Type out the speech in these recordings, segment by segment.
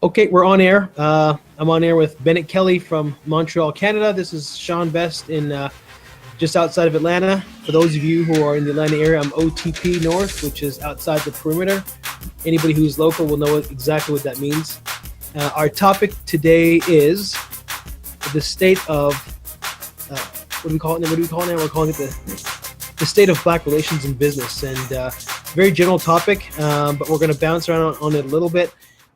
Okay, we're on air. I'm on air with Bennett Kelly from Montreal, Canada. This is Sean Best in just outside of Atlanta. For those of you who are in the Atlanta area, I'm OTP North, which is outside the perimeter. Anybody who's local will know exactly what that means. Our topic today is the state of what do we call it? What do we call it now? We're calling it the state of Black relations in business, and very general topic, but we're going to bounce around on it a little bit.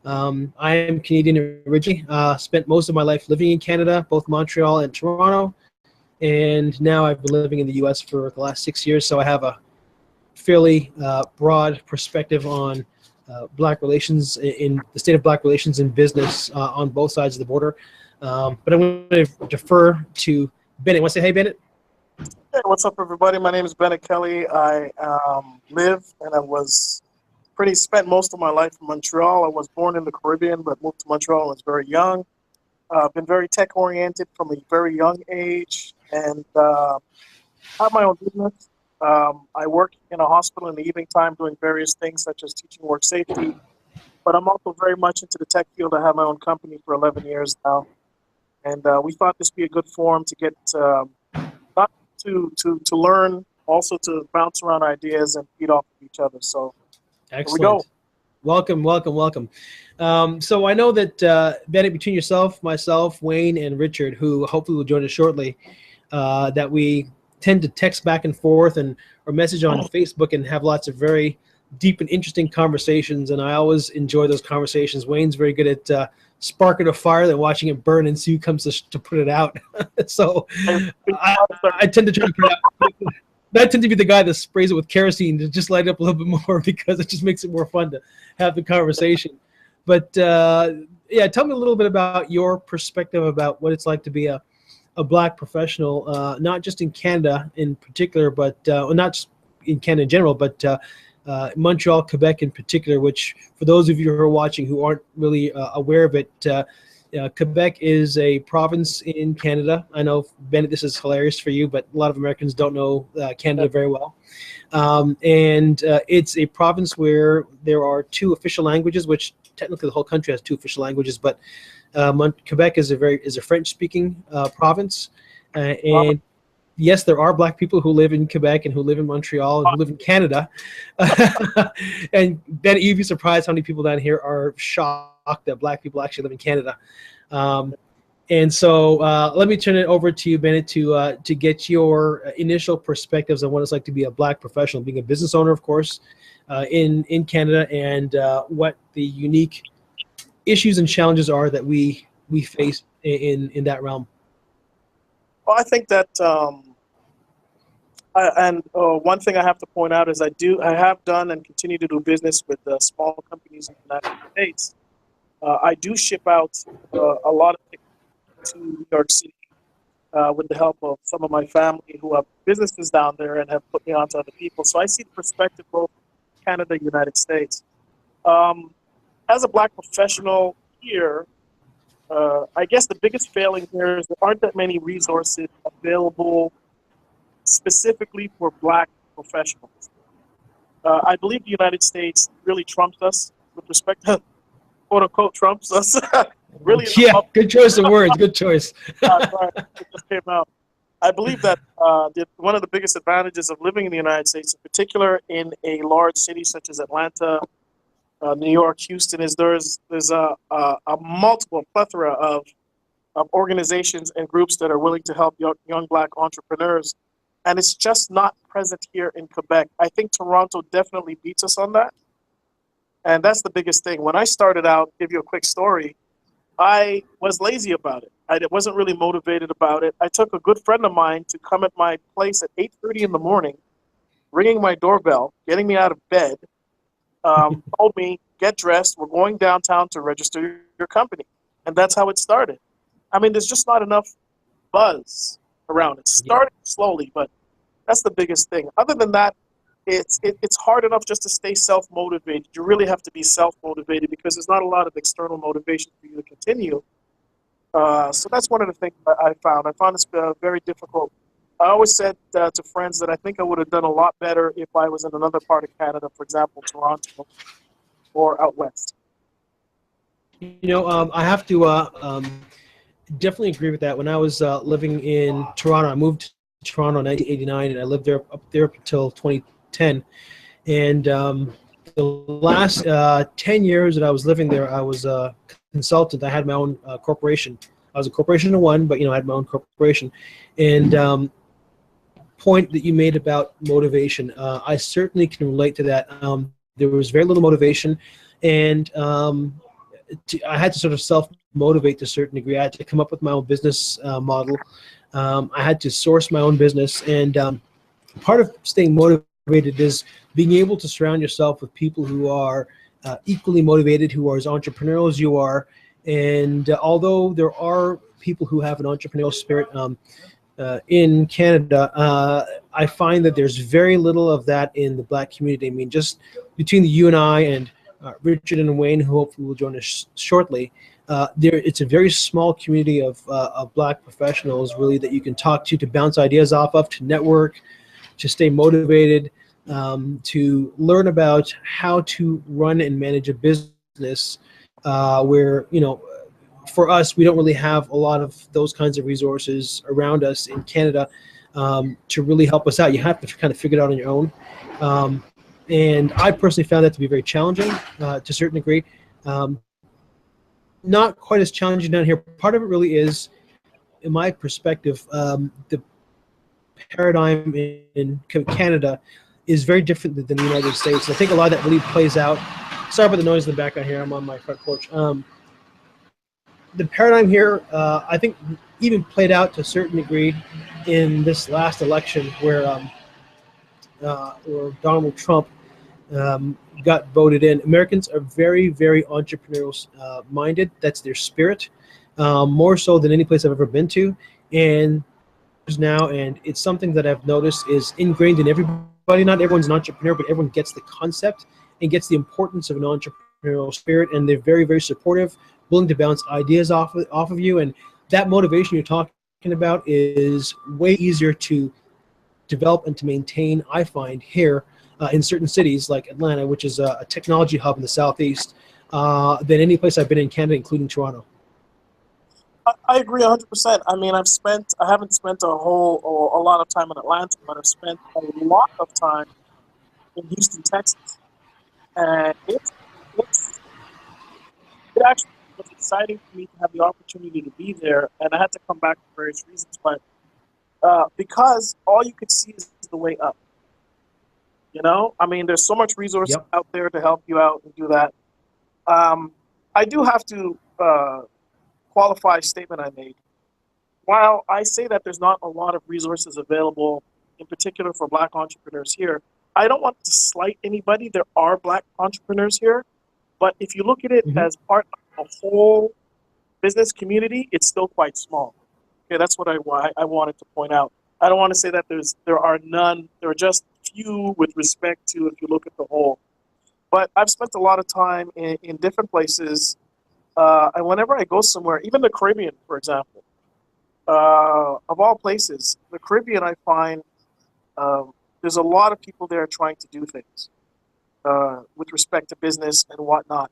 I am Canadian originally, spent most of my life living in Canada, both Montreal and Toronto, and now I've been living in the US for the last 6 years, so I have a fairly broad perspective on Black relations in the state of Black relations in business on both sides of the border. But I'm going to defer to Bennett. Want to say hey, Bennett? Hey, what's up, everybody? My name is Bennett Kelly. I live and I spent most of my life in Montreal. I was born in the Caribbean, but moved to Montreal when I was very young. Been very tech-oriented from a very young age, and have my own business. I work in a hospital in the evening time doing various things such as teaching work safety, but I'm also very much into the tech field. I have my own company for 11 years now, and we thought this would be a good forum to get not to learn, also to bounce around ideas and feed off of each other. So excellent. Here we go. Welcome. So I know that Bennett, between yourself, myself, Wayne, and Richard, who hopefully will join us shortly, that we tend to text back and forth or message on Facebook and have lots of very deep and interesting conversations. And I always enjoy those conversations. Wayne's very good at sparking a fire than watching it burn and see who comes to put it out. So I tend to try to put it out. I tend to be the guy that sprays it with kerosene to just light it up a little bit more because it just makes it more fun to have the conversation. But yeah, tell me a little bit about your perspective about what it's like to be a Black professional, not just in Canada in particular, but not just in Canada in general, but Montreal, Quebec in particular, which for those of you who are watching who aren't really aware of it, Quebec is a province in Canada. I know, Bennett, this is hilarious for you, but a lot of Americans don't know Canada very well. And it's a province where there are two official languages, which technically the whole country has two official languages, but Quebec is a French-speaking province. And yes, there are Black people who live in Quebec and who live in Montreal and who live in Canada. And Bennett, you'd be surprised how many people down here are shocked that Black people actually live in Canada. And so let me turn it over to you, Bennett, to get your initial perspectives on what it's like to be a Black professional, being a business owner, of course, in Canada, and what the unique issues and challenges are that we face in that realm. Well, I think that, one thing I have to point out is I have done and continue to do business with small companies in the United States. I do ship out a lot of things to New York City with the help of some of my family who have businesses down there and have put me on to other people. So I see the perspective both Canada and United States. As a Black professional here, I guess the biggest failing here is there aren't that many resources available specifically for Black professionals. I believe the United States really trumps us with respect to, quote unquote, trumps us. Really, yeah, good choice of words. Good choice. Sorry, it just came out. I believe that one of the biggest advantages of living in the United States, in particular in a large city such as Atlanta, New York, Houston, is there's a multiple plethora of organizations and groups that are willing to help young Black entrepreneurs, and it's just not present here in Quebec. I think Toronto definitely beats us on that, and that's the biggest thing. When I started out, give you a quick story, I was lazy about it. I wasn't really motivated about it. I took a good friend of mine to come at my place at 8:30 in the morning, ringing my doorbell, getting me out of bed, told me, get dressed, we're going downtown to register your company. And that's how it started. I mean, there's just not enough buzz around it. Starting slowly, but that's the biggest thing. Other than that, it's hard enough just to stay self-motivated. You really have to be self-motivated because there's not a lot of external motivation for you to continue. So that's one of the things I found. I found this very difficult. I always said to friends that I think I would have done a lot better if I was in another part of Canada, for example, Toronto or out west. I have to definitely agree with that. When I was living in Toronto, I moved to Toronto in 1989, and I lived there up there up until 2010. And the last 10 years that I was living there, I was a consultant. I had my own corporation. I was a corporation of one, but I had my own corporation. And point that you made about motivation, I certainly can relate to that. There was very little motivation, and I had to sort of self-motivate to a certain degree. I had to come up with my own business model. I had to source my own business, and part of staying motivated is being able to surround yourself with people who are equally motivated, who are as entrepreneurial as you are. And although there are people who have an entrepreneurial spirit in Canada, I find that there's very little of that in the Black community. I mean, just between you and I and Richard and Wayne, who hopefully will join us shortly, it's a very small community of Black professionals, really, that you can talk to bounce ideas off of, to network, to stay motivated, to learn about how to run and manage a business where, for us, we don't really have a lot of those kinds of resources around us in Canada to really help us out. You have to kind of figure it out on your own. And I personally found that to be very challenging to a certain degree. Not quite as challenging down here. Part of it really is, in my perspective, the paradigm in Canada is very different than the United States. And I think a lot of that really plays out. Sorry about the noise in the background here. I'm on my front porch. The paradigm here, I think, even played out to a certain degree in this last election where Donald Trump got voted in. Americans are very, very entrepreneurial minded. That's their spirit, more so than any place I've ever been to. And now, and it's something that I've noticed is ingrained in everybody. Not everyone's an entrepreneur, but everyone gets the concept and gets the importance of an entrepreneurial spirit, and they're very, very supportive, willing to bounce ideas off of you. And that motivation you're talking about is way easier to develop and to maintain, I find, here in certain cities like Atlanta, which is a technology hub in the Southeast, than any place I've been in Canada, including Toronto. I agree 100%. I mean, I haven't spent a lot of time in Atlanta, but I've spent a lot of time in Houston, Texas. And it actually was exciting for me to have the opportunity to be there. And I had to come back for various reasons, but because all you could see is the way up. I mean, there's so much resource out there to help you out and do that. I do have to qualify a statement I made. While I say that there's not a lot of resources available, in particular for Black entrepreneurs here, I don't want to slight anybody. There are Black entrepreneurs here, but if you look at it as part of a whole business community, it's still quite small. Okay, that's what I wanted to point out. I don't want to say that there are none. There are just few with respect to if you look at the whole. But I've spent a lot of time in different places, and whenever I go somewhere, even the Caribbean, for example, of all places, the Caribbean, I find there's a lot of people there trying to do things with respect to business and whatnot,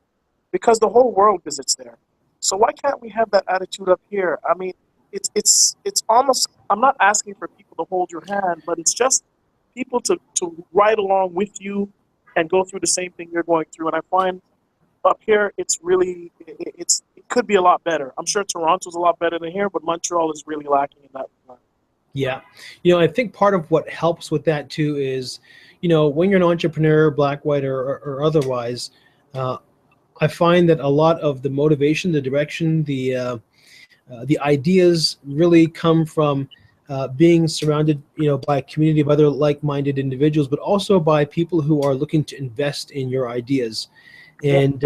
because the whole world visits there. So why can't we have that attitude up here? I mean, it's almost, I'm not asking for people to hold your hand, but it's just people to ride along with you and go through the same thing you're going through. And I find up here, it's really, it could be a lot better. I'm sure Toronto's a lot better than here, but Montreal is really lacking in that regard. Yeah. I think part of what helps with that too is, when you're an entrepreneur, Black, white, or otherwise, I find that a lot of the motivation, the direction, the ideas really come from being surrounded, by a community of other like-minded individuals, but also by people who are looking to invest in your ideas. And,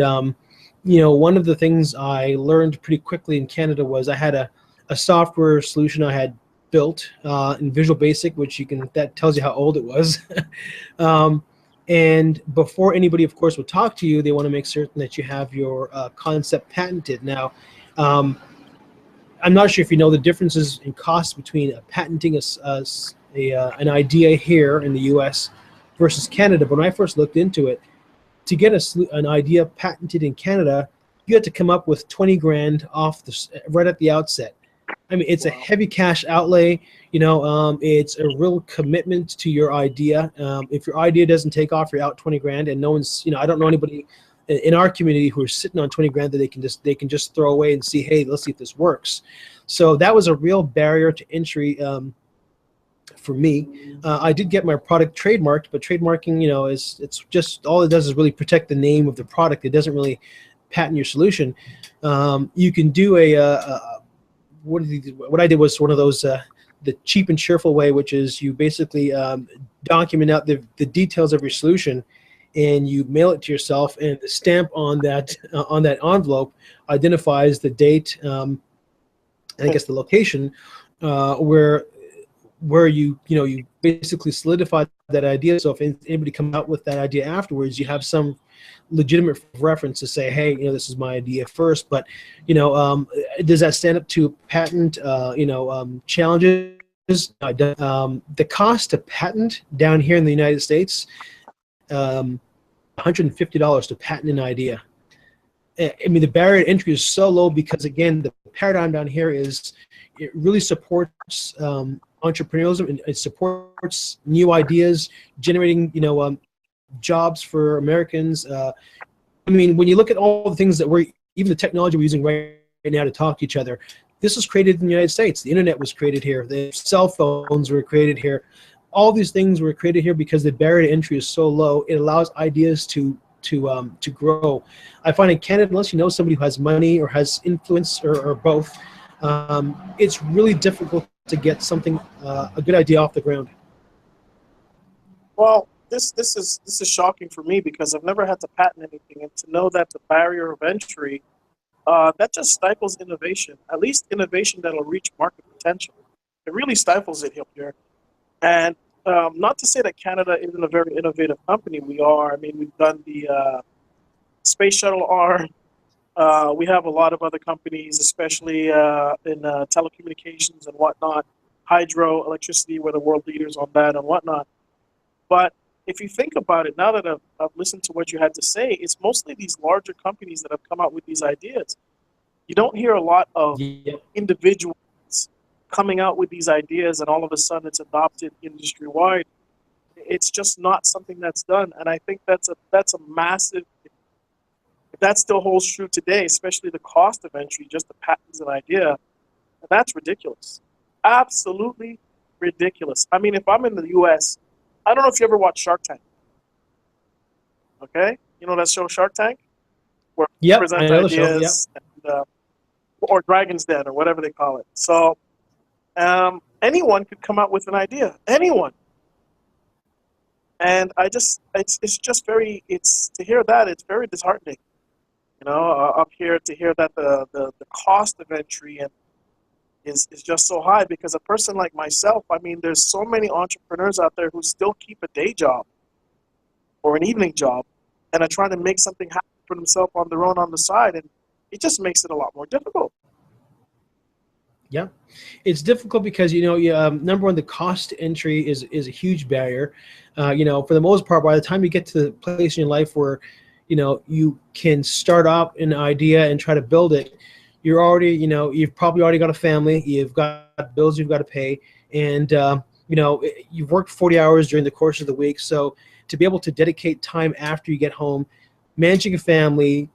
one of the things I learned pretty quickly in Canada was I had a software solution I had built in Visual Basic, which that tells you how old it was. And before anybody, of course, will talk to you, they want to make certain that you have your concept patented. Now, I'm not sure if you know the differences in costs between patenting an idea here in the U.S. versus Canada, but when I first looked into it, to get an idea patented in Canada, you had to come up with 20 grand off right at the outset. I mean, it's a heavy cash outlay. It's a real commitment to your idea. If your idea doesn't take off, you're out 20 grand, and no one's, I don't know anybody in our community who are sitting on 20 grand that they can just throw away and see, hey, let's see if this works. So that was a real barrier to entry for me. I did get my product trademarked, but trademarking, it's just all it does is really protect the name of the product. It doesn't really patent your solution. You can do what I did was one of those the cheap and cheerful way, which is you basically document out the details of your solution, and you mail it to yourself, and the stamp on that envelope identifies the date and I guess the location where you basically solidify that idea. So if anybody comes out with that idea afterwards, you have some legitimate reference to say, hey, this is my idea first. But does that stand up to patent challenges? The cost to patent down here in the United States, $150 to patent an idea. I mean, the barrier to entry is so low because, again, the paradigm down here is it really supports entrepreneurialism, and it supports new ideas, generating jobs for Americans. I mean, when you look at all the things that even the technology we're using right now to talk to each other, this was created in the United States. The internet was created here. The cell phones were created here. All these things were created here because the barrier to entry is so low. It allows ideas to grow. I find in Canada, unless you know somebody who has money or has influence or both, it's really difficult to get something, a good idea off the ground. Well, this is shocking for me because I've never had to patent anything, and to know that the barrier of entry, that just stifles innovation. At least innovation that'll reach market potential. It really stifles it here. And not to say that Canada isn't a very innovative company. We are. I mean, we've done the space shuttle R. We have a lot of other companies, especially in telecommunications and whatnot. Hydroelectricity, we're the world leaders on that and whatnot. But if you think about it, now that I've listened to what you had to say, it's mostly these larger companies that have come out with these ideas. You don't hear a lot of individuals coming out with these ideas and all of a sudden it's adopted industry-wide. It's just not something that's done. And I think that's a massive, if that still holds true today, especially the cost of entry, just to patent an idea, that's ridiculous. Absolutely ridiculous. I mean, if I'm in the US, I don't know if you ever watched Shark Tank. Okay? You know that show Shark Tank? Where yep, present I know ideas, the show, and, or Dragon's Den, or whatever they call it. So anyone could come out with an idea. Anyone. And it's just very, to hear that, it's very disheartening. Up here, to hear that the cost of entry is just so high, because a person like myself, I mean, there's so many entrepreneurs out there who still keep a day job or an evening job and are trying to make something happen for themselves on their own on the side, and it just makes it a lot more difficult. Yeah, it's difficult because number one, the cost to entry is a huge barrier. For the most part, by the time you get to the place in your life where you can start off an idea and try to build it, you're already you've probably already got a family, you've got bills you've got to pay, and you've worked 40 hours during the course of the week. So to be able to dedicate time after you get home, managing a family,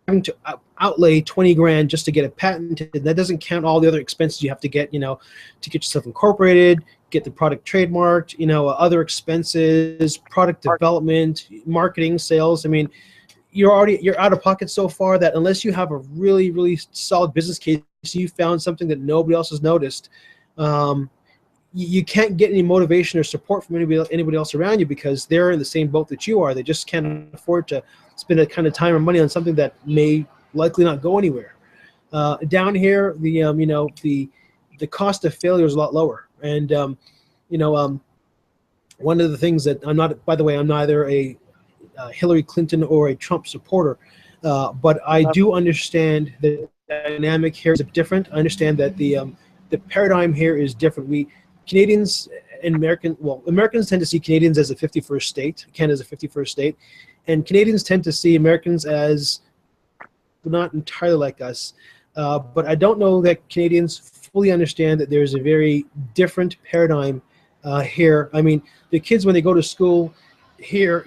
having to outlay 20 grand just to get it patented, that doesn't count all the other expenses you have to get, to get yourself incorporated, get the product trademarked, other expenses, product development, marketing, sales. I mean, you're out of pocket so far that unless you have a really, really solid business case, you found something that nobody else has noticed, you can't get any motivation or support from anybody else around you, because they're in the same boat that you are. They just can't afford to spend that kind of time or money on something that may likely not go anywhere. Down here, the cost of failure is a lot lower. And one of the things that I'm not, by the way, I'm neither a Hillary Clinton or a Trump supporter, but I do understand the dynamic here is different. I understand that the paradigm here is different. Canadians and Americans tend to see Canadians as a 51st state. Canada is a 51st state, and Canadians tend to see Americans as not entirely like us. But I don't know that Canadians fully understand that there's a very different paradigm here. I mean, the kids, when they go to school here,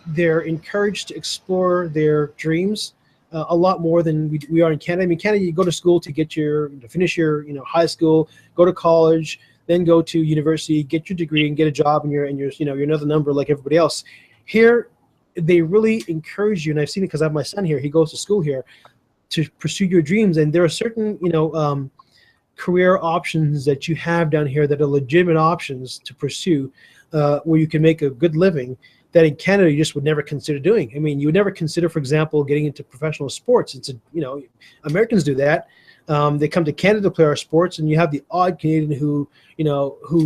they're encouraged to explore their dreams a lot more than we are in Canada. I mean, Canada, you go to school to finish your high school, go to college, then go to university, get your degree, and get a job, and you're another number like everybody else. Here, they really encourage you, and I've seen it because I have my son here. He goes to school here, to pursue your dreams, and there are certain career options that you have down here that are legitimate options to pursue, where you can make a good living, that in Canada you just would never consider doing. I mean, you would never consider, for example, getting into professional sports. Americans do that. They come to Canada to play our sports, and you have the odd Canadian who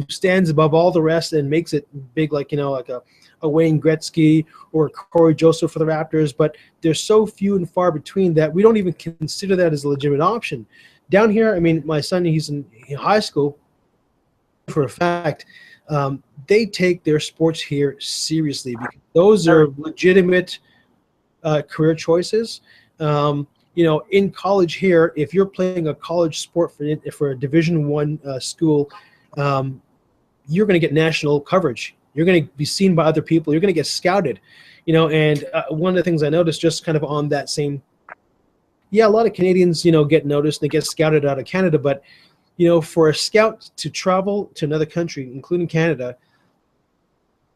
stands above all the rest and makes it big, like a Wayne Gretzky or Corey Joseph for the Raptors. But they're so few and far between that we don't even consider that as a legitimate option. Down here, I mean, my son, he's in high school. For a fact, they take their sports here seriously, because those are legitimate career choices. In college here, if you're playing a college sport for a Division I school, you're going to get national coverage. You're going to be seen by other people. You're going to get scouted, And one of the things I noticed, just kind of on that same, a lot of Canadians, get noticed. They get scouted out of Canada, but for a scout to travel to another country, including Canada,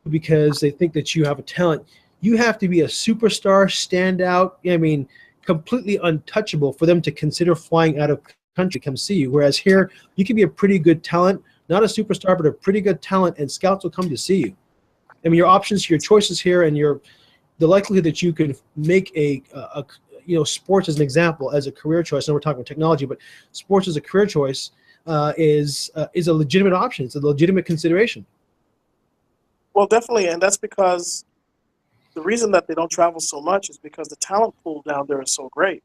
because they think that you have a talent, you have to be a superstar, standout. I mean, completely untouchable for them to consider flying out of country to come see you. Whereas here, you can be a pretty good talent, not a superstar, but a pretty good talent, and scouts will come to see you. I mean, your options, your choices here, and the likelihood that you could make a sports as an example, as a career choice. I know we're talking about technology, but sports as a career choice is a legitimate option. It's a legitimate consideration. Well, definitely, and that's because the reason that they don't travel so much is because the talent pool down there is so great.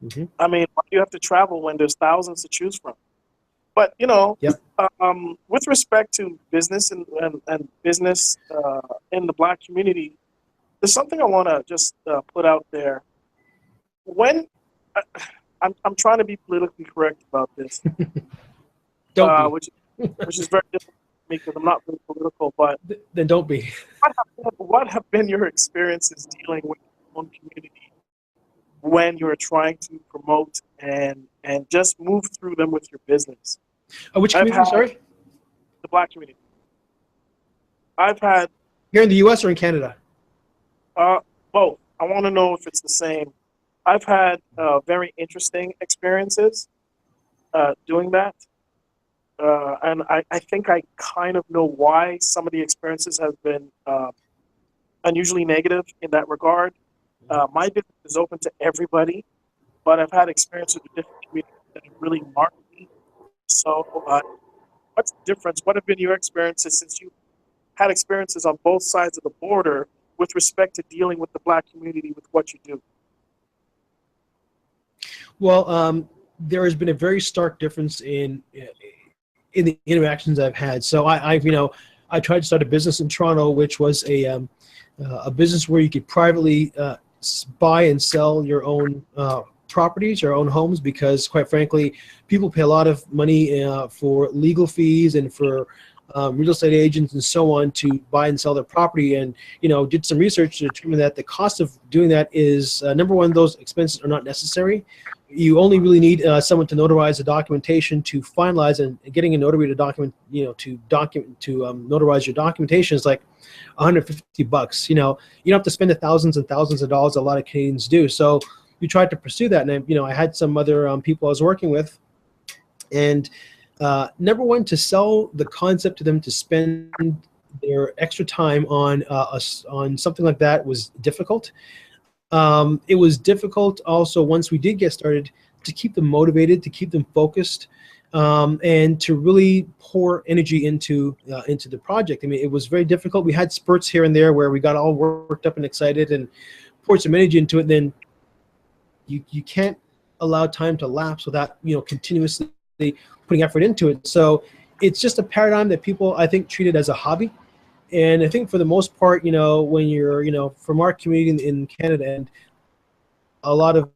Mm-hmm. I mean, why do you have to travel when there's thousands to choose from? But Yep. With respect to business and business in the Black community, there's something I want to just put out there. When I'm trying to be politically correct about this, which is very difficult for me because I'm not very political. But then don't be. What have been your experiences dealing with your own community when you're trying to promote and just move through them with your business? Which community, sorry? The Black community. I've had... Here in the U.S. or in Canada? Both. I want to know if it's the same. I've had very interesting experiences doing that. And I think I kind of know why some of the experiences have been unusually negative in that regard. My business is open to everybody, but I've had experiences with different communities that have really marked me. So what's the difference? What have been your experiences, since you had experiences on both sides of the border, with respect to dealing with the Black community with what you do? Well, there has been a very stark difference in the interactions I've had. So I tried to start a business in Toronto, which was a business where you could privately buy and sell your own properties, your own homes, because quite frankly, people pay a lot of money for legal fees and for real estate agents and so on to buy and sell their property. And did some research to determine that the cost of doing that is number one, those expenses are not necessary. You only really need someone to notarize the documentation to finalize, and getting a notary to notarize your documentation is like $150. You don't have to spend the thousands and thousands of dollars a lot of Canadians do. So we tried to pursue that, and I had some other people I was working with, and number one, to sell the concept to them to spend their extra time on something like that was difficult. It was difficult also, once we did get started, to keep them motivated, to keep them focused, and to really pour energy into the project. I mean, it was very difficult. We had spurts here and there where we got all worked up and excited and poured some energy into it. Then you can't allow time to lapse without continuously putting effort into it. So it's just a paradigm that people, I think, treat it as a hobby. And I think for the most part, when you're, from our community in Canada, and a lot of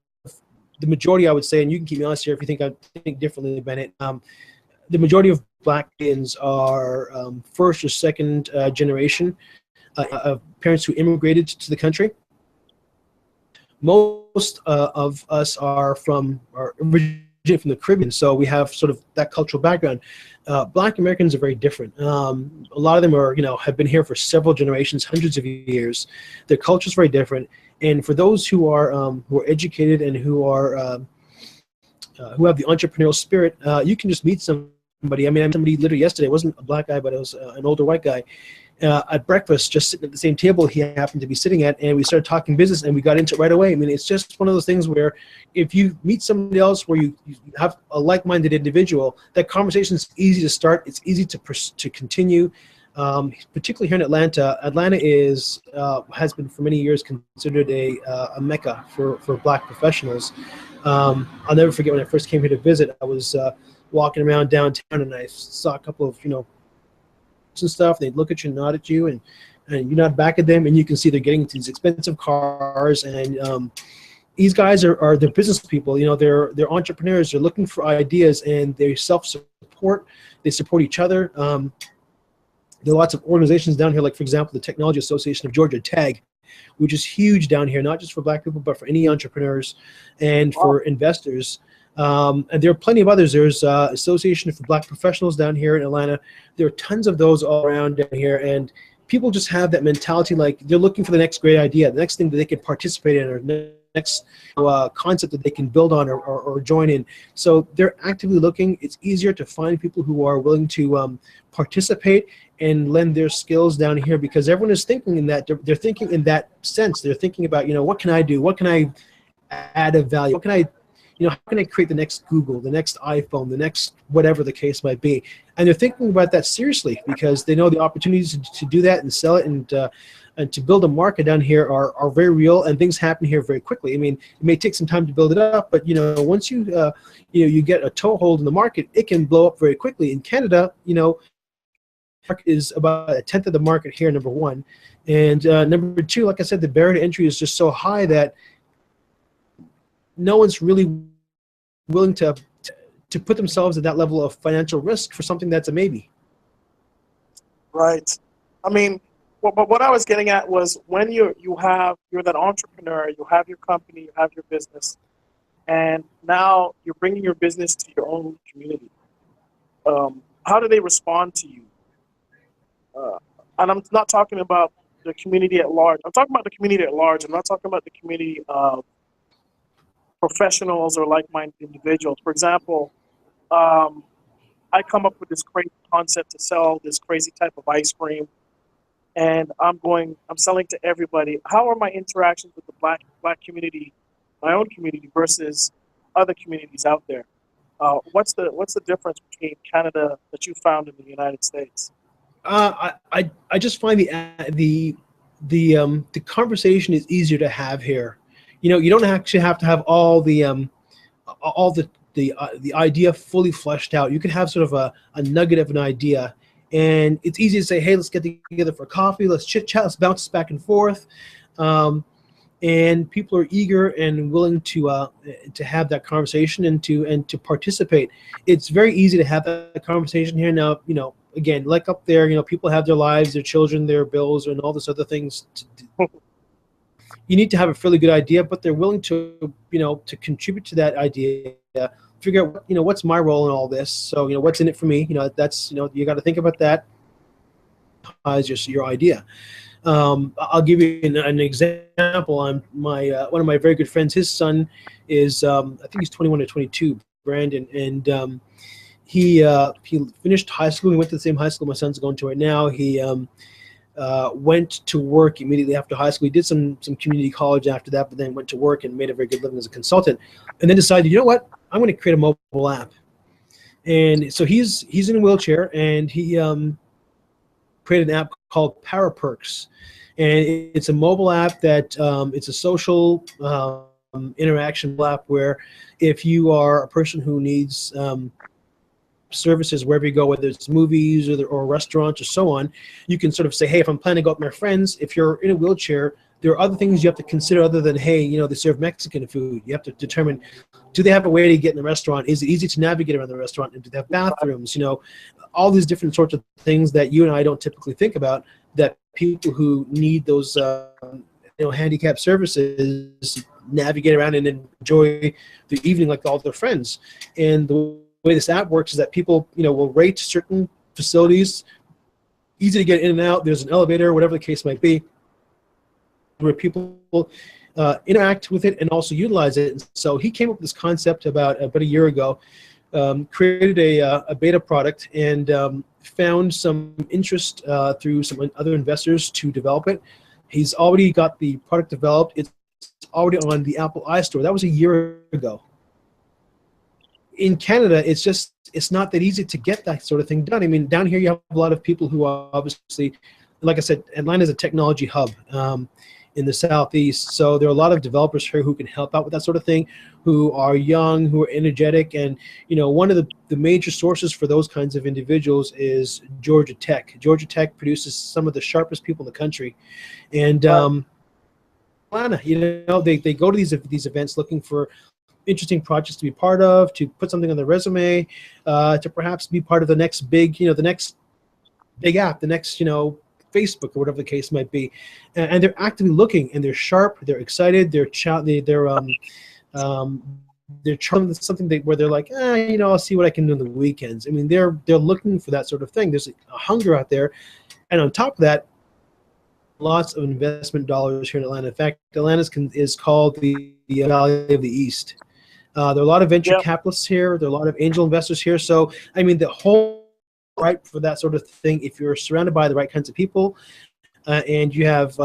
the majority, I would say, and you can keep me honest here if you think I think differently, Bennett. The majority of Black Canadians are first or second generation of parents who immigrated to the country. Most of us are originally from the Caribbean, so we have sort of that cultural background. Black Americans are very different. A lot of them are, have been here for several generations, hundreds of years. Their culture is very different. And for those who are educated and who have the entrepreneurial spirit, you can just meet somebody. I mean, I met somebody literally yesterday. It wasn't a black guy, but it was an older white guy. At breakfast, just sitting at the same table he happened to be sitting at, and we started talking business, and we got into it right away. I mean, it's just one of those things where if you meet somebody else where you have a like-minded individual, that conversation is easy to start. It's easy to continue, particularly here in Atlanta. Atlanta has been for many years considered a mecca for Black professionals. I'll never forget when I first came here to visit. I was walking around downtown, and I saw a couple of and stuff. They'd look at you, nod at you, and you nod back at them, and you can see they're getting these expensive cars. And these guys are they're business people. They're entrepreneurs. They're looking for ideas, and they self-support. They support each other. There are lots of organizations down here, like for example, the Technology Association of Georgia, TAG, which is huge down here, not just for Black people, but for any entrepreneurs and for investors. And there are plenty of others. There's Association for Black Professionals down here in Atlanta. There are tons of those all around down here, and people just have that mentality, like they're looking for the next great idea, the next thing that they can participate in, or next concept that they can build on or join in. So they're actively looking. It's easier to find people who are willing to participate and lend their skills down here, because everyone is thinking in that. They're thinking in that sense. They're thinking about, what can I do? What can I add of value? What can I how can I create the next Google, the next iPhone, the next whatever the case might be? And they're thinking about that seriously, because they know the opportunities to do that and sell it and to build a market down here are very real, and things happen here very quickly. I mean, it may take some time to build it up, but once you get a toehold in the market, it can blow up very quickly. In Canada, market is about 1/10 of the market here, number one, and number two, like I said, the barrier to entry is just so high that no one's really willing to put themselves at that level of financial risk for something that's a maybe. Right. I mean, but what I was getting at was when you're that entrepreneur, you have your company, you have your business, and now you're bringing your business to your own community. How do they respond to you? And I'm not talking about the community at large. I'm talking about the community at large. I'm not talking about the community of professionals or like-minded individuals. For example, I come up with this crazy concept to sell this crazy type of ice cream, and I'm selling to everybody. How are my interactions with the black community, my own community, versus other communities out there? What's the difference between Canada that you found in the United States? I just find the conversation is easier to have here. You don't actually have to have all the idea fully fleshed out. You can have sort of a nugget of an idea, and it's easy to say, hey, let's get together for coffee, let's chit chat, let's bounce back and forth, and people are eager and willing to have that conversation and to participate. It's very easy to have that conversation here now. Again, like up there, people have their lives, their children, their bills, and all this other things to do. You need to have a fairly good idea, but they're willing to, to contribute to that idea, figure out, what's my role in all this. So, what's in it for me? That's, you got to think about that as your idea. I'll give you an example. One of my very good friends, his son is, I think he's 21 or 22, Brandon, and he finished high school. He went to the same high school my son's going to right now. He went to work immediately after high school. He did some community college after that, but then went to work and made a very good living as a consultant, and then decided, you know what, I'm going to create a mobile app. And so he's in a wheelchair, and he created an app called Power Perks, and it's a mobile app that it's a social interaction app where if you are a person who needs services wherever you go, whether it's movies or restaurants or so on, you can sort of say, hey, if I'm planning to go out with my friends, if you're in a wheelchair, there are other things you have to consider other than, hey, you know, they serve Mexican food. You have to determine, do they have a way to get in the restaurant? Is it easy to navigate around the restaurant? And do they have bathrooms? You know, all these different sorts of things that you and I don't typically think about, that people who need those you know, handicap services navigate around and enjoy the evening like all their friends. And the way this app works is that people, you know, will rate certain facilities easy to get in and out. There's an elevator, whatever the case might be, where people interact with it and also utilize it. And so he came up with this concept about a year ago, created a beta product, and found some interest through some other investors to develop it. He's already got the product developed. It's already on the Apple iStore. That was a year ago. In Canada, it's not that easy to get that sort of thing done. I mean, down here you have a lot of people who are obviously, like I said, Atlanta is a technology hub in the Southeast. So there are a lot of developers here who can help out with that sort of thing, who are young, who are energetic. And, you know, one of the major sources for those kinds of individuals is Georgia Tech. Georgia Tech produces some of the sharpest people in the country. And Atlanta, you know, they go to these events looking for interesting projects to be part of, to put something on their resume, to perhaps be part of the next big, you know, the next big app, the next, you know, Facebook or whatever the case might be. And they're actively looking, and they're sharp, they're excited, they're charming something where they're like, you know, I'll see what I can do on the weekends. I mean, they're looking for that sort of thing. There's a hunger out there, and on top of that, lots of investment dollars here in Atlanta. In fact, Atlanta is called the Valley of the East. There are a lot of venture capitalists here. There are a lot of angel investors here. So, I mean, the whole right for that sort of thing, if you're surrounded by the right kinds of people and you have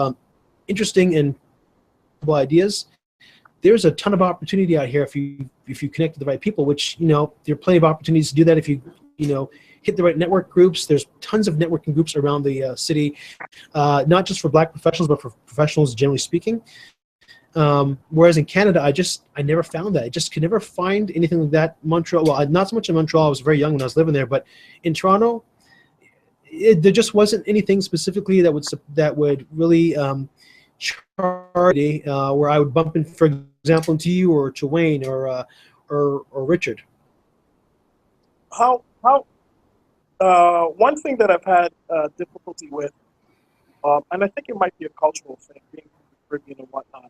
interesting and ideas, there's a ton of opportunity out here if you connect with the right people, which, you know, there are plenty of opportunities to do that if you know, hit the right network groups. There's tons of networking groups around the city, not just for Black professionals, but for professionals generally speaking. Whereas in Canada, I never found that. I just could never find anything like that. Montreal, well, not so much in Montreal. I was very young when I was living there, but in Toronto, there just wasn't anything specifically that would really charge where I would bump in, for example, into you or to Wayne or Richard. One thing that I've had difficulty with, and I think it might be a cultural thing, being from the Caribbean and whatnot,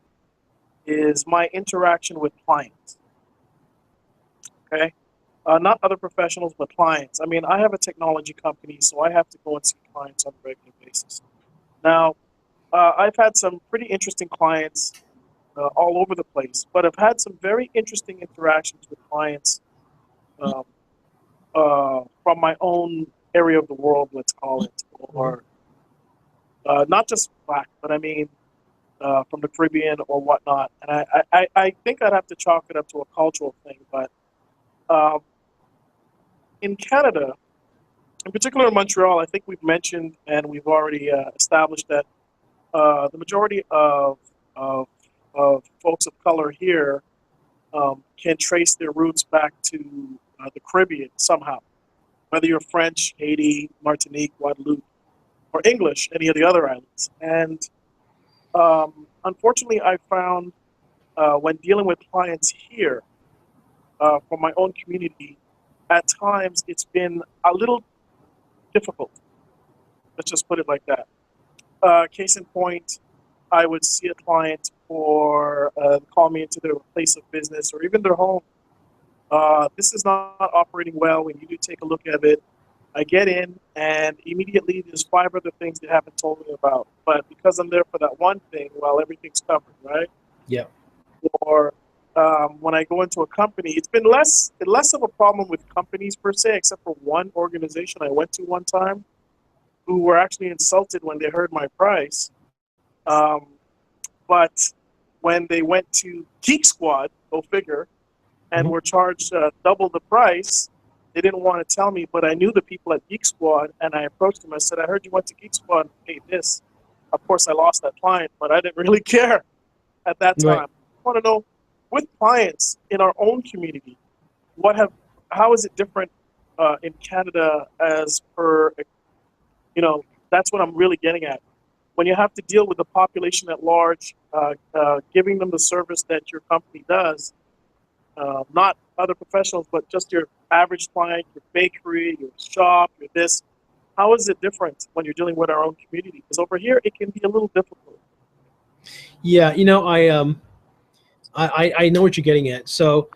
is my interaction with clients. Okay, not other professionals, but clients. I mean, I have a technology company, so I have to go and see clients on a regular basis. Now, I've had some pretty interesting clients all over the place, but I've had some very interesting interactions with clients from my own area of the world, let's call it, or not just Black, but I mean from the Caribbean or whatnot. And I think I'd have to chalk it up to a cultural thing, but in Canada, in particular in Montreal, I think we've mentioned and we've already established that the majority of folks of color here can trace their roots back to the Caribbean somehow, whether you're French, Haiti, Martinique, Guadeloupe, or English, any of the other islands. And unfortunately, I found when dealing with clients here from my own community, at times it's been a little difficult. Let's just put it like that. Case in point, I would see a client or call me into their place of business or even their home. This is not operating well. When you do take a look at it, I get in and immediately there's 5 other things they haven't told me about. But because I'm there for that one thing, well, everything's covered, right? Yeah. Or when I go into a company, it's been less of a problem with companies per se, except for one organization I went to one time who were actually insulted when they heard my price. But when they went to Geek Squad, go figure, and were charged double the price, they didn't want to tell me, but I knew the people at Geek Squad, and I approached them. I said, I heard you went to Geek Squad and paid this. Of course, I lost that client, but I didn't really care at that time. Right. I want to know, with clients in our own community, how is it different in Canada as per, you know, that's what I'm really getting at. when you have to deal with the population at large, giving them the service that your company does, not other professionals, but just your average client, your bakery, your shop, your this. How is it different when you're dealing with our own community? Because over here, it can be a little difficult. Yeah, I know what you're getting at. So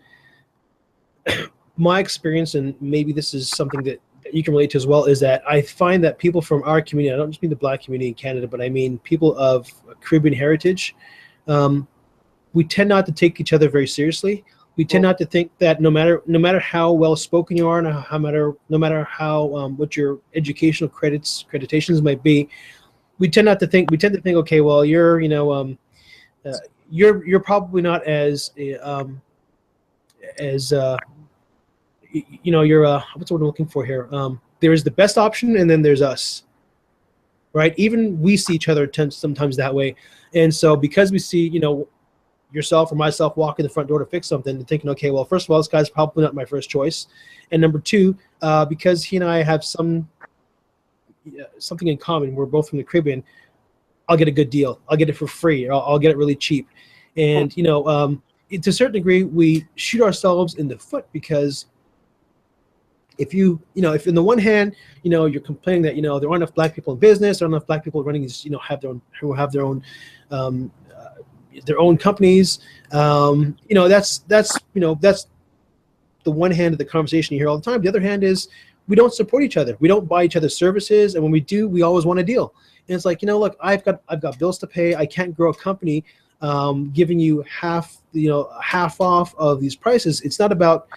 my experience, and maybe this is something that you can relate to as well, is that I find that people from our community, I don't just mean the Black community in Canada, but I mean people of Caribbean heritage, we tend not to take each other very seriously. We tend not to think that no matter how well spoken you are, and no matter how what your educational creditations might be, we tend to think, okay, well, you're probably not as you're what's what I'm looking for here. There is the best option, and then there's us, right? Even we see each other sometimes that way, and so because we see yourself or myself walk in the front door to fix something, and thinking, okay, well, first of all, this guy's probably not my first choice, and number two, because he and I have something in common, we're both from the Caribbean, I'll get a good deal. I'll get it for free. Or I'll get it really cheap, and to a certain degree, we shoot ourselves in the foot, because if if on the one hand, you're complaining that there aren't enough Black people in business, there aren't enough Black people running these, have their own companies, that's the one hand of the conversation you hear all the time. The other hand is we don't support each other. We don't buy each other's services, and when we do, we always want a deal. And it's like, look, I've got bills to pay. I can't grow a company giving you half off of these prices. It's not about,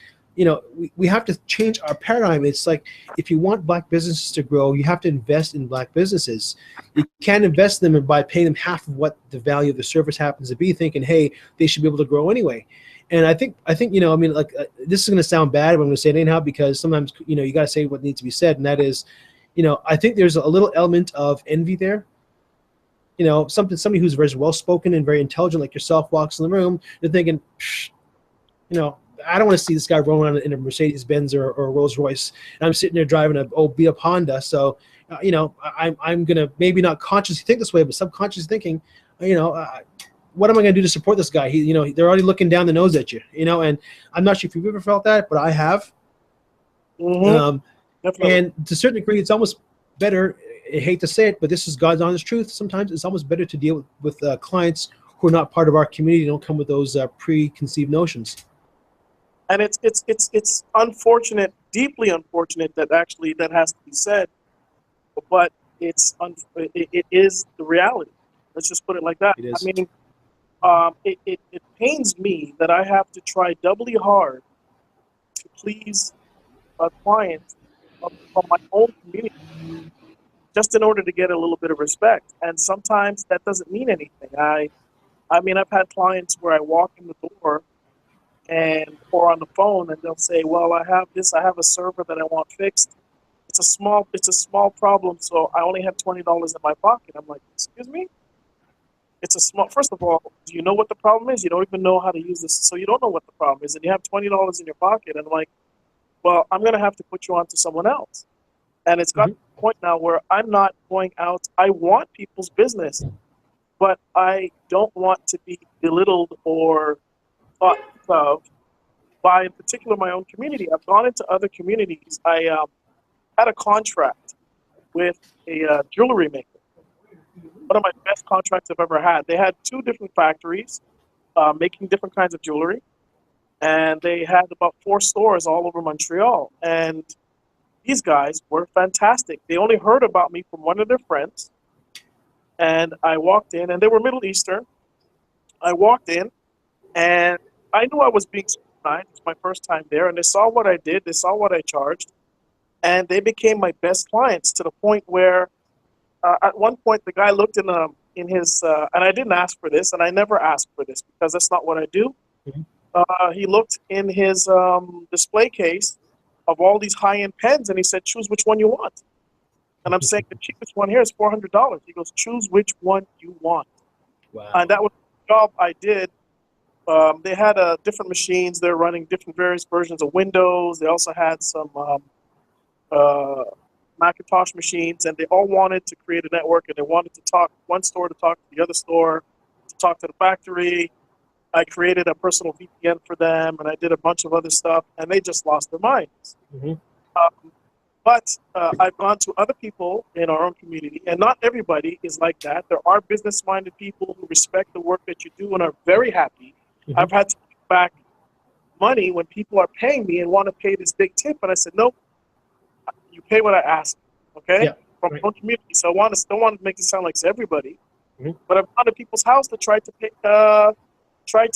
we have to change our paradigm. It's like, if you want Black businesses to grow, you have to invest in Black businesses. You can't invest in them by paying them half of what the value of the service happens to be, thinking, hey, they should be able to grow anyway. And I think this is going to sound bad, but I'm going to say it anyhow, because sometimes you got to say what needs to be said, and that is, I think there's a little element of envy there. Somebody who's very well spoken and very intelligent like yourself walks in the room, you're thinking, I don't want to see this guy rolling around in a Mercedes Benz or a Rolls Royce, and I'm sitting there driving a beat up Honda. So, I'm gonna maybe not consciously think this way, but subconsciously thinking, what am I gonna do to support this guy? They're already looking down the nose at you, and I'm not sure if you've ever felt that, but I have. Mm-hmm. And to a certain degree, it's almost better. I hate to say it, but this is God's honest truth. Sometimes it's almost better to deal with clients who are not part of our community, don't come with those preconceived notions. And it's unfortunate, deeply unfortunate that has to be said, but it is the reality. Let's just put it like that. It is. I mean, it pains me that I have to try doubly hard to please a client from my own community, just in order to get a little bit of respect. And sometimes that doesn't mean anything. I mean, I've had clients where I walk in the door or on the phone, and they'll say, well, I have a server that I want fixed. It's a small problem, so I only have $20 in my pocket. I'm like, excuse me? First of all, do you know what the problem is? You don't even know how to use this, so you don't know what the problem is, and you have $20 in your pocket. And I'm like, well, I'm gonna have to put you on to someone else. And it's got to the point now where I'm not going out. I want people's business, but I don't want to be belittled or thought of by, in particular, my own community. I've gone into other communities. I had a contract with a jewelry maker. One of my best contracts I've ever had. They had 2 different factories making different kinds of jewelry, and they had about 4 stores all over Montreal. And these guys were fantastic. They only heard about me from one of their friends, and I walked in, and they were Middle Eastern. I walked in, and I knew I was being scrutinized. It's my first time there, and they saw what I did. They saw what I charged, and they became my best clients, to the point where at one point the guy looked in his and I didn't ask for this, and I never ask for this because that's not what I do. He looked in his display case of all these high-end pens, and he said, choose which one you want. And I'm saying, the cheapest one here is $400. He goes, choose which one you want. Wow. And that was the job I did. They had different machines. They're running various versions of Windows. They also had some Macintosh machines, and they all wanted to create a network, and they wanted to talk one store to talk to the other store, to talk to the factory. I created a personal VPN for them, and I did a bunch of other stuff, and they just lost their minds. Mm-hmm. But I've gone to other people in our own community, and not everybody is like that. There are business-minded people who respect the work that you do and are very happy. Mm-hmm. I've had to give back money when people are paying me and want to pay this big tip, and I said, nope, you pay what I ask, okay? Yeah, from right. my own community. So I don't want to make it sound like it's everybody, Mm-hmm. but I've gone to people's house to try to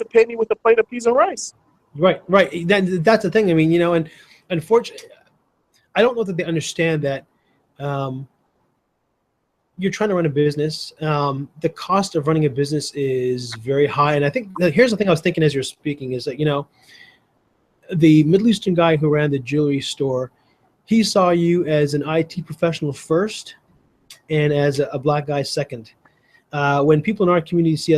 pay me with a plate of peas and rice. Right. That's the thing. I mean, and unfortunately, I don't know that they understand that you're trying to run a business. The cost of running a business is very high. And I think here's the thing I was thinking as you're speaking is that, the Middle Eastern guy who ran the jewelry store, he saw you as an IT professional first and as a black guy second. When people in our community see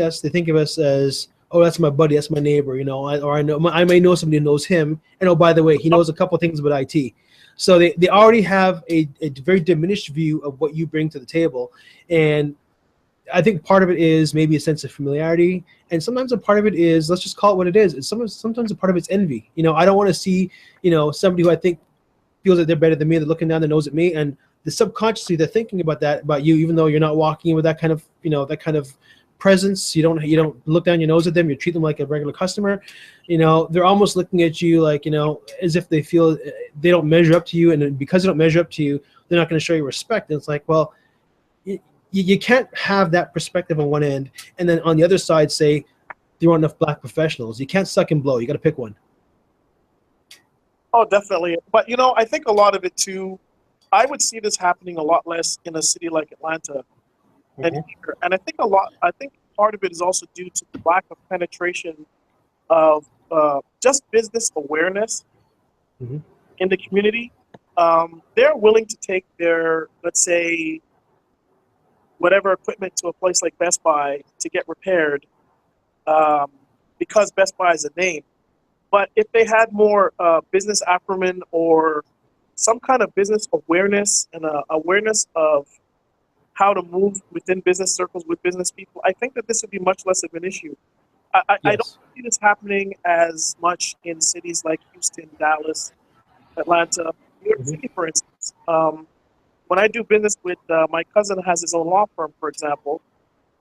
us, they think of us as, oh, that's my buddy, that's my neighbor, I may know somebody who knows him, and oh, by the way, he knows a couple of things about IT. So they already have a very diminished view of what you bring to the table, and I think part of it is maybe a sense of familiarity, and sometimes a part of it is, let's just call it what it is. It's sometimes a part of it's envy. I don't want to see somebody who I think feels that they're better than me, they're looking down their nose at me, and the subconsciously they're thinking about you, even though you're not walking in with that kind of presence. You don't look down your nose at them. You treat them like a regular customer. They're almost looking at you like, as if they feel they don't measure up to you, and because they don't measure up to you, they're not going to show you respect. And it's like, well, you can't have that perspective on one end, and then on the other side say there aren't enough black professionals. You can't suck and blow. You got to pick one. Oh, definitely. But I think a lot of it too, I would see this happening a lot less in a city like Atlanta. Mm-hmm. And I think part of it is also due to the lack of penetration of just business awareness mm-hmm. in the community. They're willing to take their, let's say, whatever equipment to a place like Best Buy to get repaired because Best Buy is a name. But if they had more business acumen or some kind of business awareness and awareness of how to move within business circles with business people, I think that this would be much less of an issue. I don't see this happening as much in cities like Houston, Dallas, Atlanta, New York City, for instance. When I do business with my cousin has his own law firm, for example,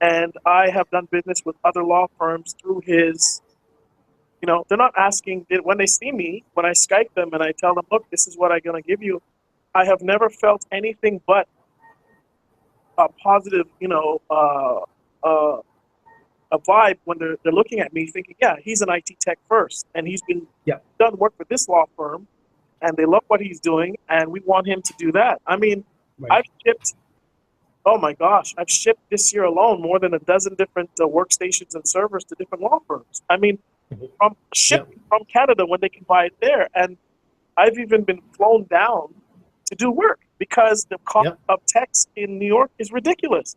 and I have done business with other law firms through his, they're not asking, when they see me, when I Skype them and I tell them, look, this is what I'm going to give you, I have never felt anything but a positive, a vibe when they're looking at me thinking, yeah, he's an IT tech first, and he's been done work for this law firm, and they love what he's doing, and we want him to do that. I mean, I've shipped, oh my gosh, I've shipped this year alone more than a dozen different workstations and servers to different law firms. I mean, from shipping from Canada when they can buy it there, and I've even been flown down to do work because the cost of techs in New York is ridiculous.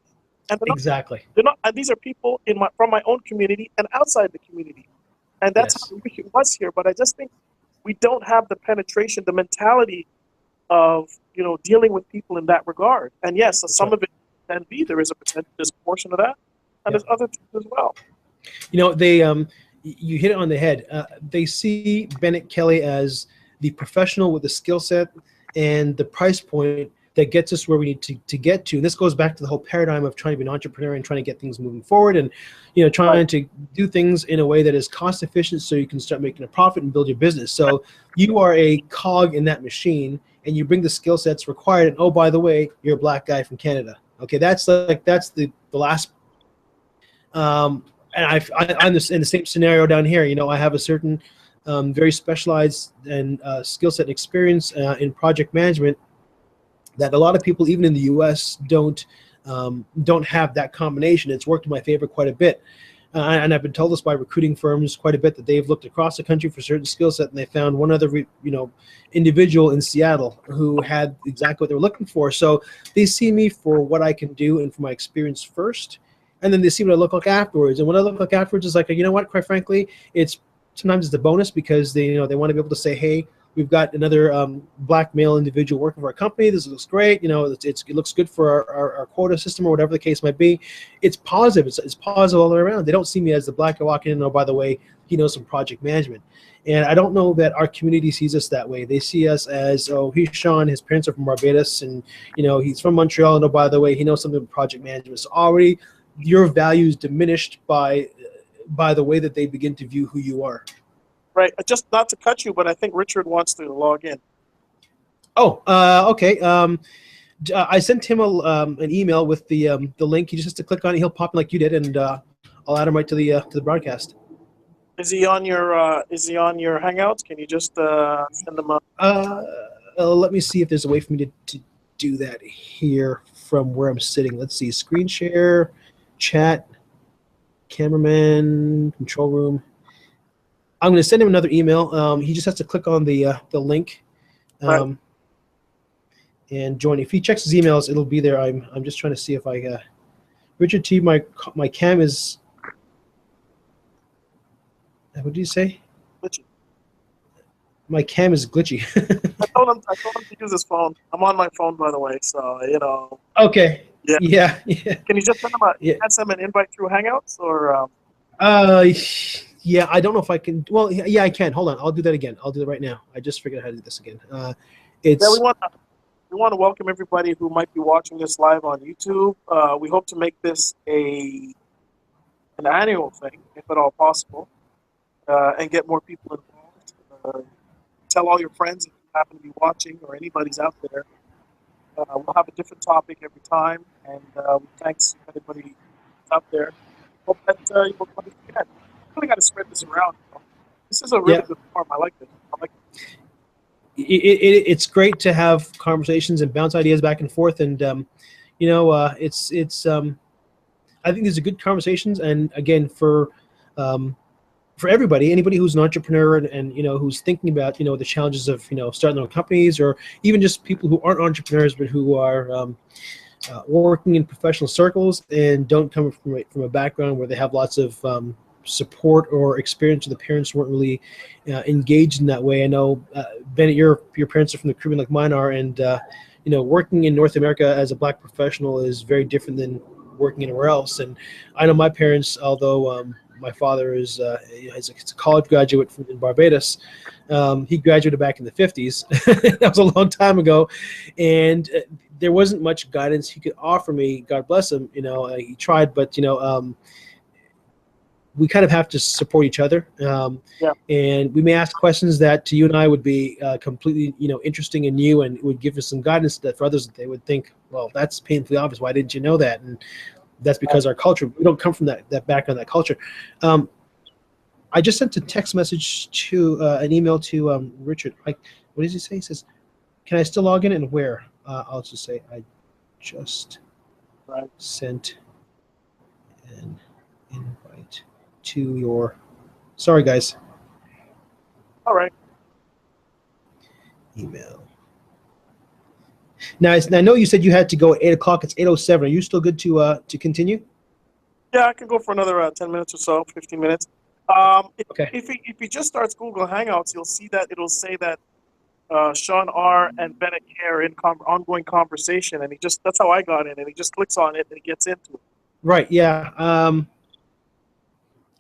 And they're not. And these are people from my own community and outside the community, and that's how it was here. But I just think we don't have the penetration, the mentality of dealing with people in that regard. And yes, so some of it can be. There is there's a portion of that, and there's other things as well. They you hit it on the head. They see Bennett Kelly as the professional with the skill set and the price point that gets us where we need to get to. And this goes back to the whole paradigm of trying to be an entrepreneur and trying to get things moving forward, and trying to do things in a way that is cost efficient so you can start making a profit and build your business. So you are a cog in that machine, and you bring the skill sets required. And oh, by the way, you're a black guy from Canada. Okay, that's the last. And I'm in the same scenario down here. I have a certain very specialized and skill set and experience in project management that a lot of people, even in the U.S., don't have that combination. It's worked in my favor quite a bit, and I've been told this by recruiting firms quite a bit, that they've looked across the country for certain skill set, and they found one other individual in Seattle who had exactly what they were looking for. So they see me for what I can do and for my experience first, and then they see what I look like afterwards. And what I look like afterwards is like, what? Quite frankly, sometimes it's a bonus because they want to be able to say, hey, we've got another black male individual working for our company. This looks great. You know, it looks good for our quota system or whatever the case might be. It's positive. It's positive all the way around. They don't see me as the black guy walking in. Oh, by the way, he knows some project management. And I don't know that our community sees us that way. They see us as, oh, he's Sean, his parents are from Barbados, and, you know, he's from Montreal, and oh, by the way, he knows something about project management. So already your value is diminished by the way that they begin to view who you are. Right. Just not to cut you, but I think Richard wants to log in. Oh, okay. I sent him an email with the link. He just has to click on it. He'll pop in like you did, and I'll add him right to the broadcast. Is he on your Hangouts? Can you just send him a? Let me see if there's a way for me to do that here from where I'm sitting. Let's see. Screen share, chat, cameraman, control room. I'm going to send him another email. He just has to click on the link Right. and join. If he checks his emails, it'll be there. I'm just trying to see if I Richard T. My cam is. What did you say? Glitchy. My cam is glitchy. I told him to use his phone. I'm on my phone, by the way, so you know. Okay. Yeah. Yeah. Can you just send him an invite through Hangouts or? Yeah, I don't know if I can. Well, yeah, I can. Hold on, I'll do that again. I'll do it right now. I just figured out how to do this again. Yeah, we want to welcome everybody who might be watching this live on YouTube. We hope to make this an annual thing, if at all possible, and get more people involved. Tell all your friends if you happen to be watching or anybody's out there. We'll have a different topic every time, and thanks everybody out there. Hope that you'll come again. Really got to spread this around. This is a really good form. I like this. It's great to have conversations and bounce ideas back and forth, and you know, it's I think these are good conversations, and again, for everybody, anybody who's an entrepreneur and you know, who's thinking about, you know, the challenges of, you know, starting their own companies, or even just people who aren't entrepreneurs but who are working in professional circles and don't come from a background where they have lots of support or experience, with the parents weren't really engaged in that way. I know, Bennett, your parents are from the Caribbean like mine are, and you know, working in North America as a black professional is very different than working anywhere else. And I know my parents, although my father is he's a college graduate in Barbados, he graduated back in the 50s. That was a long time ago, and there wasn't much guidance he could offer me. God bless him. You know, he tried, but you know, we kind of have to support each other, and we may ask questions that to you and I would be completely, you know, interesting and new, and would give us some guidance that for others they would think, well, that's painfully obvious. Why didn't you know that? And that's because our culture, we don't come from that background, that culture. I just sent a text message to an email to Richard. Like, what does he say? He says, "Can I still log in, and where?" I'll just say, I just sent an invite to your, sorry guys. All right. Email. Now, I know you said you had to go at 8 o'clock. It's 8:07. Are you still good to continue? Yeah, I can go for another 10 minutes or so, 15 minutes. Okay. If he just starts Google Hangouts, you'll see that it'll say that Sean R. and Bennett K are in ongoing conversation, and that's how I got in, and he just clicks on it and he gets into it. Right. Yeah.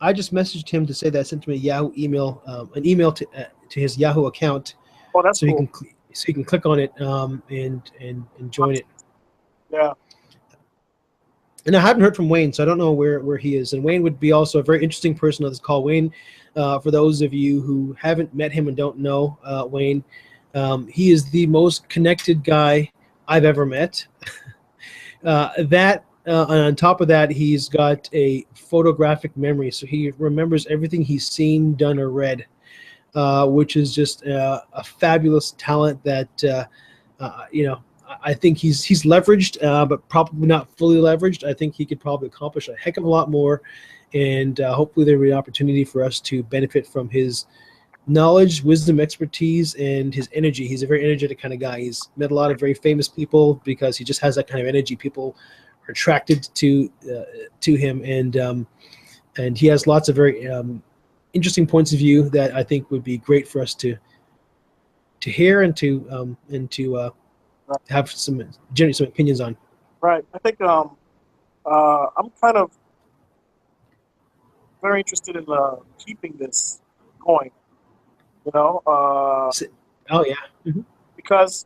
I just messaged him to say that I sent him a Yahoo email, an email to his Yahoo account. Oh, that's so cool. He can click on it and join it. Yeah. And I haven't heard from Wayne, so I don't know where he is. And Wayne would be also a very interesting person on this call. Wayne, for those of you who haven't met him and don't know Wayne, he is the most connected guy I've ever met. On top of that, he's got a photographic memory, so he remembers everything he's seen, done, or read, which is just a fabulous talent that you know, I think he's leveraged, but probably not fully leveraged. I think he could probably accomplish a heck of a lot more, and hopefully there will be an opportunity for us to benefit from his knowledge, wisdom, expertise, and his energy. He's a very energetic kind of guy. He's met a lot of very famous people because he just has that kind of energy. People are attracted to him, and he has lots of very interesting points of view that I think would be great for us to hear and to have generate some opinions on. Right. I think I'm kind of very interested in keeping this going. You know, Oh yeah. Mm-hmm. because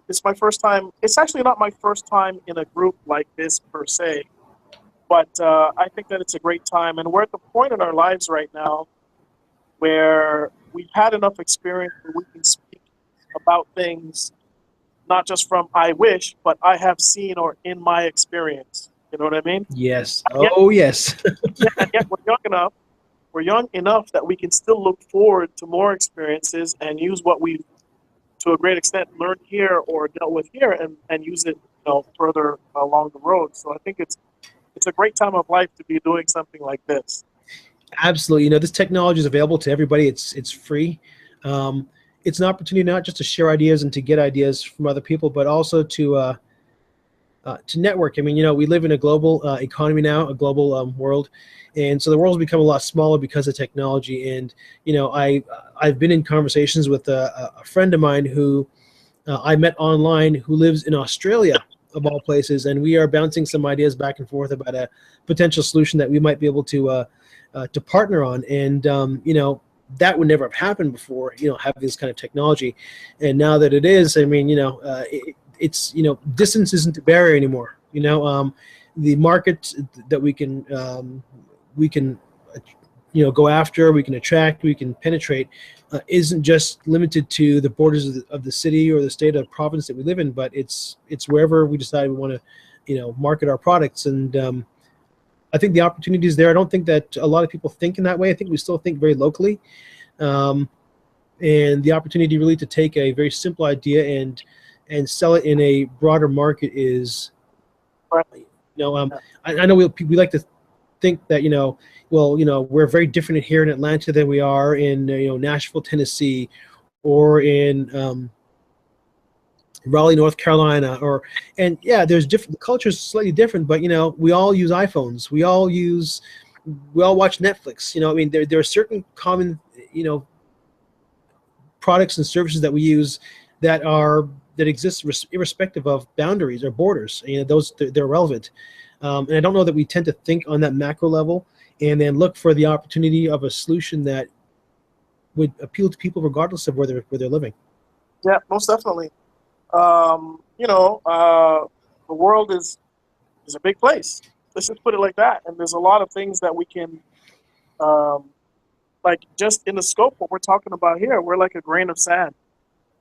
it's my first time. It's actually not my first time in a group like this per se, but I think that it's a great time, and we're at the point in our lives right now where we've had enough experience where we can speak about things not just from I wish, but I have seen or in my experience. You know what I mean? Yes. And yet, Oh yes. and yet we're young enough. We're young enough that we can still look forward to more experiences and use what we've, to a great extent, learned here or dealt with here, and use it, further along the road. So I think it's a great time of life to be doing something like this. Absolutely. This technology is available to everybody. It's free. It's an opportunity not just to share ideas and to get ideas from other people, but also to network. I mean, we live in a global economy now, a global world, and so the world's become a lot smaller because of technology. And I've been in conversations with a friend of mine who I met online, who lives in Australia, of all places, and we are bouncing some ideas back and forth about a potential solution that we might be able to partner on. And that would never have happened before, having this kind of technology. And now that it is, I mean, it's distance isn't a barrier anymore. The market that we can go after, we can attract, we can penetrate, isn't just limited to the borders of the city or the state or province that we live in, but it's wherever we decide we want to market our products. And I think the opportunity is there. I don't think that a lot of people think in that way. I think we still think very locally, and the opportunity really to take a very simple idea and sell it in a broader market is, I know we like to think that we're very different here in Atlanta than we are in Nashville, Tennessee, or in Raleigh, North Carolina, and there's different, the culture is slightly different, but we all use iPhones, we all watch Netflix. I mean, there are certain common products and services that we use that exist irrespective of boundaries or borders. They're relevant, and I don't know that we tend to think on that macro level and then look for the opportunity of a solution that would appeal to people regardless of where they're living. Yeah, most definitely. The world is a big place. Let's just put it like that. And there's a lot of things that we can, like just in the scope what we're talking about here, we're like a grain of sand,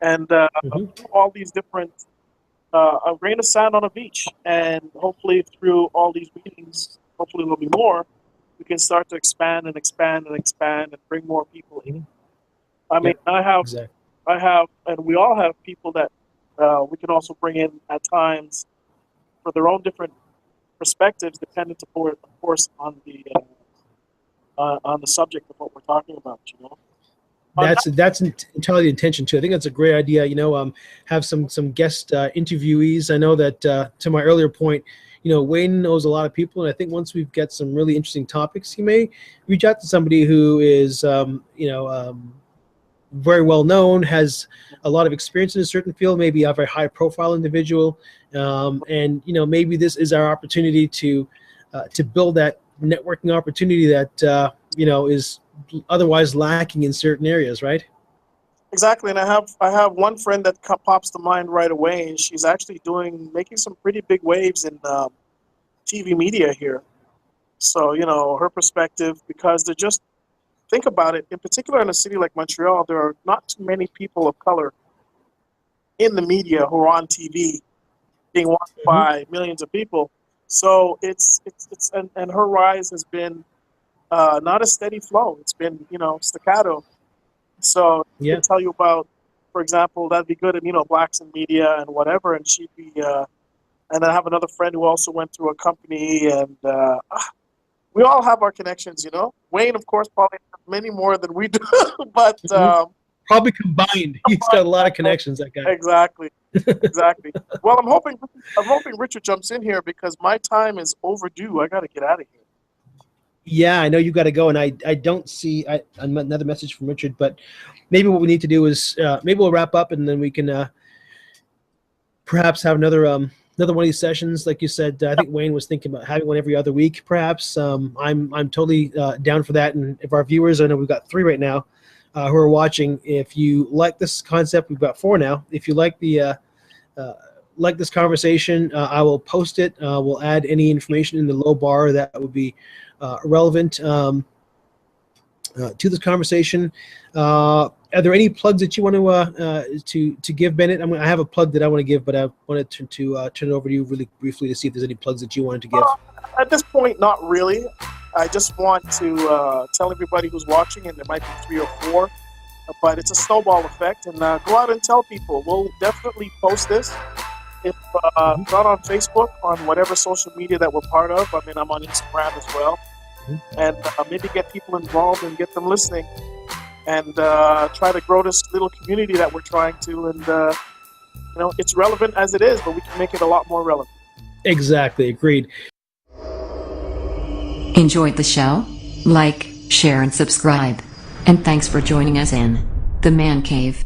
and all these different, a grain of sand on a beach, and hopefully through all these meetings, hopefully there'll be more. We can start to expand and expand and expand and bring more people in. I mean, Exactly. I have, and we all have people that we can also bring in at times for their own different perspectives, dependent, of course, on the subject of what we're talking about. That's entirely the intention too. I think that's a great idea. Have some guest interviewees. I know that to my earlier point, Wayne knows a lot of people, and I think once we've got some really interesting topics, he may reach out to somebody who is very well known, has a lot of experience in a certain field, maybe a very high profile individual, and maybe this is our opportunity to build that networking opportunity that is otherwise lacking in certain areas, right? Exactly, and I have one friend that pops to mind right away, and she's actually making some pretty big waves in TV media here. So her perspective, because they're just, think about it, in particular in a city like Montreal, there are not too many people of color in the media who are on TV being watched by millions of people. So it's and her rise has been not a steady flow. It's been staccato. So I can tell you about, for example, that'd be good in blacks in media and whatever, and she'd be. And I have another friend who also went through a company, and we all have our connections. Wayne, of course, probably has many more than we do, but probably combined, he's got a lot of connections. That guy. Exactly. Well, I'm hoping Richard jumps in here because my time is overdue. I got to get out of here. Yeah, I know you got to go, and I don't see another message from Richard, but maybe what we need to do is maybe we'll wrap up, and then we can perhaps have another one of these sessions. Like you said, I think Wayne was thinking about having one every other week, perhaps. I'm totally down for that, and if our viewers, I know we've got 3 right now who are watching. If you like this concept, we've got 4 now. If you like this conversation, I will post it. We'll add any information in the low bar that would be relevant to this conversation. Are there any plugs that you want to give, Bennett? I have a plug that I want to give, but I wanted to turn it over to you really briefly to see if there's any plugs that you wanted to give. At this point, not really. I just want to tell everybody who's watching, and there might be 3 or 4, but it's a snowball effect, and go out and tell people. We'll definitely post this. If not on Facebook, on whatever social media that we're part of. I mean, I'm on Instagram as well. And maybe get people involved and get them listening, and try to grow this little community that we're trying to. And it's relevant as it is, but we can make it a lot more relevant. Exactly, agreed. Enjoyed the show? Like, share, and subscribe. And thanks for joining us in the Man Cave.